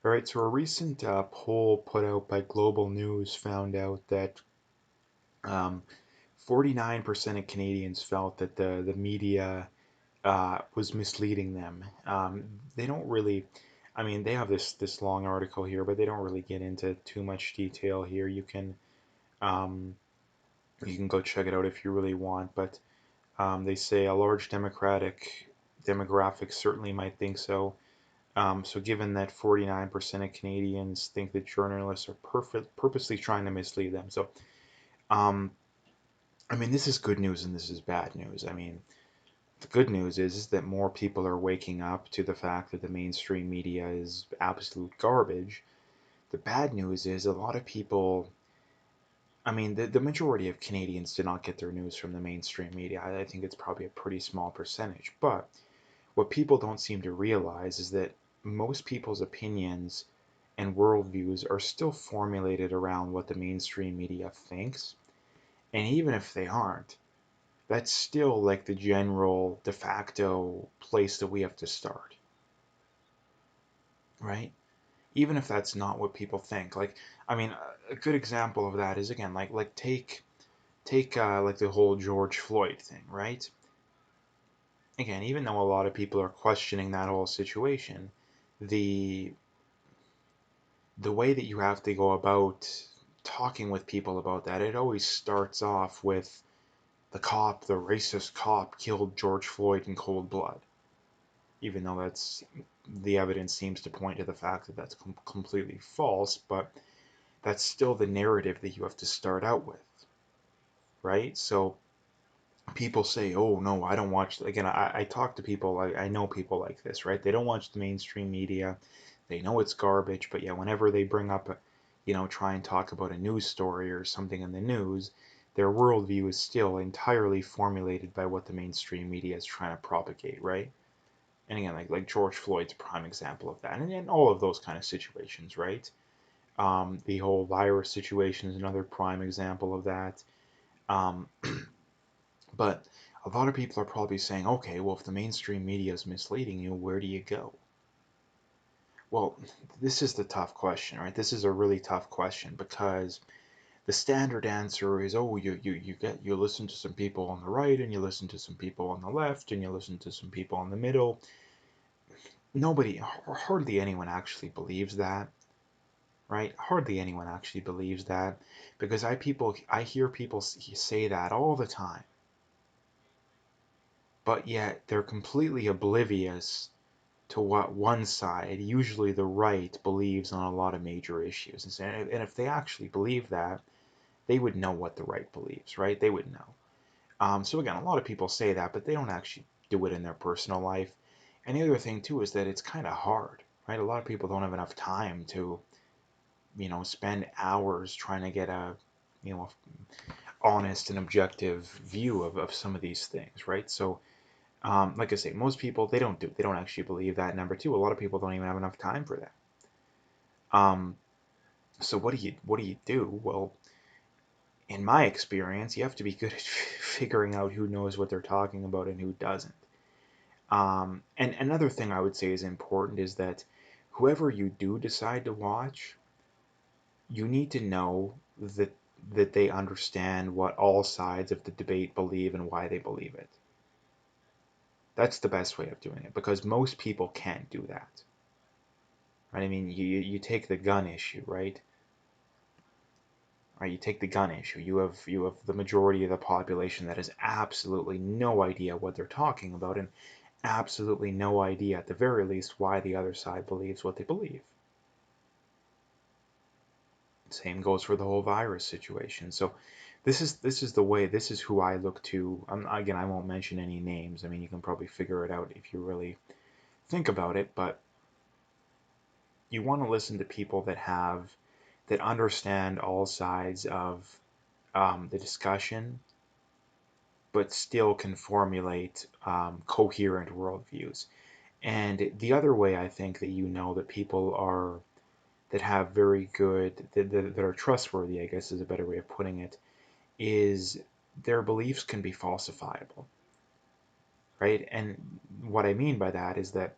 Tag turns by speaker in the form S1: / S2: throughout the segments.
S1: All right, so a recent poll put out by Global News found out that um, 49% of Canadians felt that the media was misleading them. They don't really, I mean, they have this long article here, but they don't really get into too much detail here. Um, you can go check it out if you really want, but they say a large demographic certainly might think so. So given that 49% of Canadians think that journalists are purposely trying to mislead them. So, um, I mean, this is good news and this is bad news. I mean, the good news is that more people are waking up to the fact that the mainstream media is absolute garbage. The bad news is a lot of people, I mean, the majority of Canadians do not get their news from the mainstream media. I think it's probably a pretty small percentage. But what people don't seem to realize is that most people's opinions and worldviews are still formulated around what the mainstream media thinks. And even if they aren't, that's still like the general de facto place that we have to start, right? Even if that's not what people think. Like, I mean, a good example of that is again, like take like the whole George Floyd thing, right? Again, even though a lot of people are questioning that whole situation, the the way that you have to go about talking with people about that, it always starts off with the racist cop killed George Floyd in cold blood, even though that's the evidence seems to point to the fact that that's completely false, but that's still the narrative that you have to start out with, right? So people say, oh no, I don't watch, again, I talk to people, I know people like this, right? They don't watch the mainstream media, they know it's garbage, but yeah, whenever they bring up, try and talk about a news story or something in the news, their worldview is still entirely formulated by what the mainstream media is trying to propagate, right? And again, like George Floyd's a prime example of that, and all of those kind of situations, right? The whole virus situation is another prime example of that. Um, but a lot of people are probably saying, okay, well, if the mainstream media is misleading you, where do you go? Well, this is the tough question, right? This is a really tough question because the standard answer is, oh, you listen to some people on the right and you listen to some people on the left and you listen to some people in the middle. Nobody, hardly anyone actually believes that, right? Hardly anyone actually believes that because I hear people say that all the time, but yet they're completely oblivious to what one side, usually the right, believes on a lot of major issues. And if they actually believe that, they would know what the right believes, right? They would know. So again, a lot of people say that, but they don't actually do it in their personal life. And the other thing too is that it's kind of hard, right? A lot of people don't have enough time to, spend hours trying to get a, you know, honest and objective view of some of these things, right? So, like I say, most people they don't actually believe that. Number two, a lot of people don't even have enough time for that. Um, so what do you do? Well, in my experience, you have to be good at figuring out who knows what they're talking about and who doesn't. And another thing I would say is important is that whoever you do decide to watch, you need to know that they understand what all sides of the debate believe and why they believe it. That's the best way of doing it because most people can't do that. Right? I mean, you take the gun issue, right? Right, you take the gun issue. You have the majority of the population that has absolutely no idea what they're talking about and absolutely no idea at the very least why the other side believes what they believe. Same goes for the whole virus situation. So this is the way, this is who I look to. Again, I won't mention any names. I mean, you can probably figure it out if you really think about it, but you want to listen to people that understand all sides of the discussion, but still can formulate coherent worldviews. And the other way I think that that people are that have very good that are trustworthy, I guess is a better way of putting it, is their beliefs can be falsifiable, right? And what I mean by that is that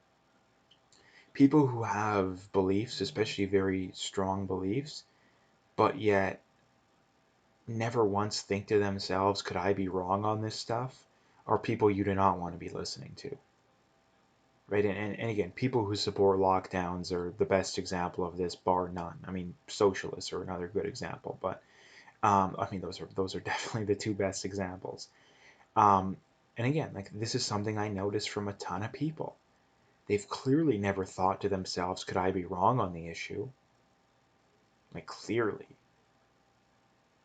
S1: People who have beliefs, especially very strong beliefs, but yet never once think to themselves, could I be wrong on this stuff, are people you do not want to be listening to. Right? And again, people who support lockdowns are the best example of this, bar none. I mean, socialists are another good example, but I mean, those are definitely the two best examples. Um, and again, like this is something I noticed from a ton of people. They've clearly never thought to themselves, could I be wrong on the issue? Like clearly,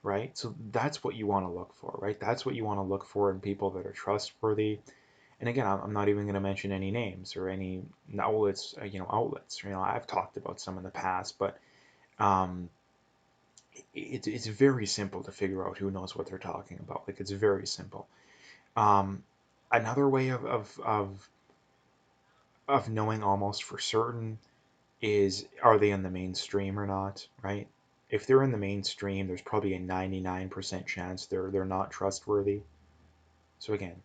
S1: right? So that's what you want to look for, right? That's what you want to look for in people that are trustworthy. And again, I'm not even going to mention any names or any outlets, outlets. I've talked about some in the past, but um, it's very simple to figure out who knows what they're talking about. Like it's very simple. Um, Another way of knowing almost for certain is, are they in the mainstream or not, right? If they're in the mainstream, there's probably a 99% chance they're not trustworthy. So again,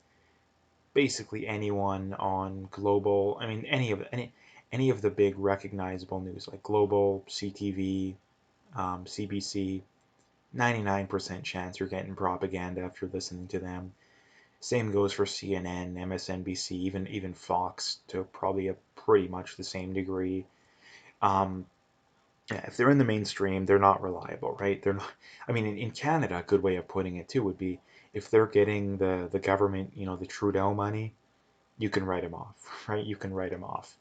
S1: basically anyone on global, I mean any of the big recognizable news like Global, CTV, CBC, 99% chance you're getting propaganda if you're listening to them. Same goes for CNN, MSNBC, even Fox to probably a pretty much the same degree. Um, yeah, if they're in the mainstream, they're not reliable, right? They're not. I mean, in Canada, a good way of putting it too would be if they're getting the government, the Trudeau money, you can write them off, right? You can write them off.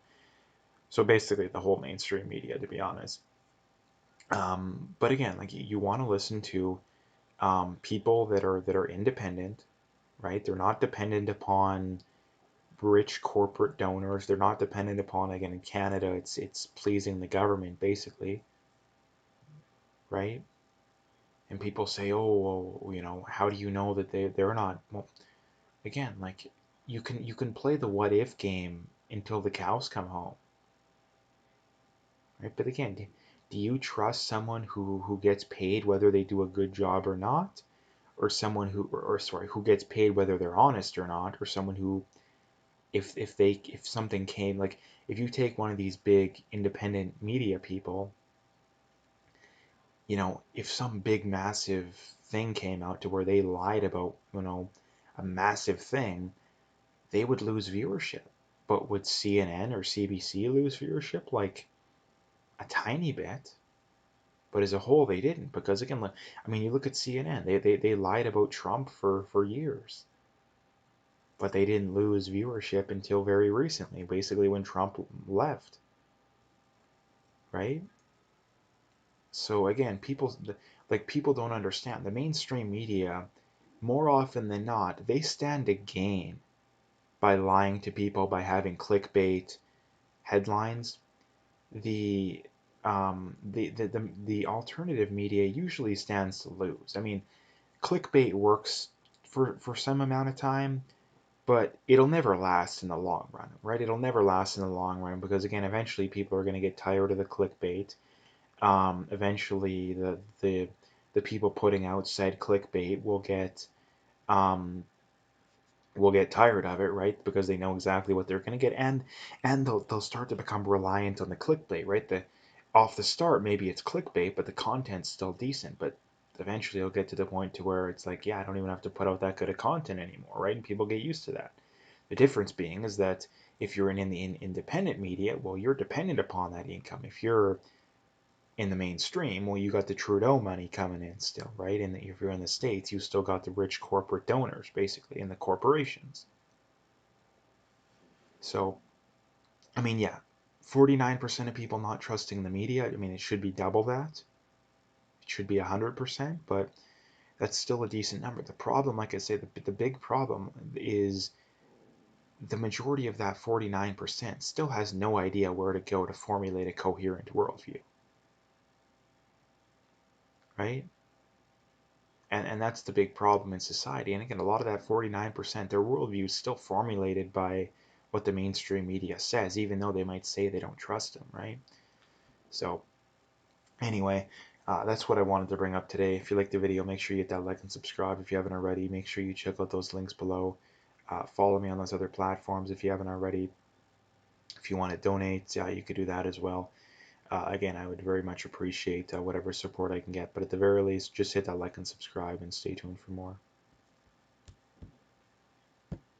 S1: So basically, the whole mainstream media, to be honest. But again, like you want to listen to people that are independent, right? They're not dependent upon rich corporate donors. They're not dependent upon, again, in Canada, it's pleasing the government basically, right? And people say, oh, well, how do you know that they're not? Well, again, like you can play the what if game until the cows come home, right? But again, do you trust someone who gets paid whether they do a good job or not, or someone or sorry, who gets paid whether they're honest or not, or someone who, if something came, like if you take one of these big independent media people, if some big massive thing came out to where they lied about, a massive thing, they would lose viewership. But would CNN or CBC lose viewership? Like a tiny bit. But as a whole, they didn't. Because again, like, I mean, you look at CNN, they lied about Trump for years. But they didn't lose viewership until very recently, basically when Trump left, right? So again, people don't understand. The mainstream media, more often than not, they stand to gain by lying to people, by having clickbait headlines. The alternative media usually stands to lose. I mean, clickbait works for some amount of time, but it'll never last in the long run, right? It'll never last in the long run because again, eventually people are going to get tired of the clickbait. Eventually, the people putting out said clickbait um, will get tired of it, right? Because they know exactly what they're going to get, and they'll start to become reliant on the clickbait, right? The off the start, maybe it's clickbait, but the content's still decent. But eventually, it'll get to the point to where it's like, yeah, I don't even have to put out that good of content anymore, right? And people get used to that. The difference being is that if you're in independent media, well, you're dependent upon that income. If you're in the mainstream, well, you got the Trudeau money coming in still, right? And if you're in the States, you still got the rich corporate donors, basically, and the corporations. So, I mean, yeah, 49% of people not trusting the media. I mean, it should be double that. It should be 100%, but that's still a decent number. The problem, like I say, the big problem is the majority of that 49% still has no idea where to go to formulate a coherent worldview, right? And that's the big problem in society. And again, a lot of that 49%, their worldview is still formulated by what the mainstream media says, even though they might say they don't trust them, right? So, anyway, that's what I wanted to bring up today. If you liked the video, make sure you hit that like and subscribe if you haven't already. Make sure you check out those links below. Follow me on those other platforms if you haven't already. If you want to donate, you could do that as well. Again, I would very much appreciate whatever support I can get. But at the very least, just hit that like and subscribe and stay tuned for more.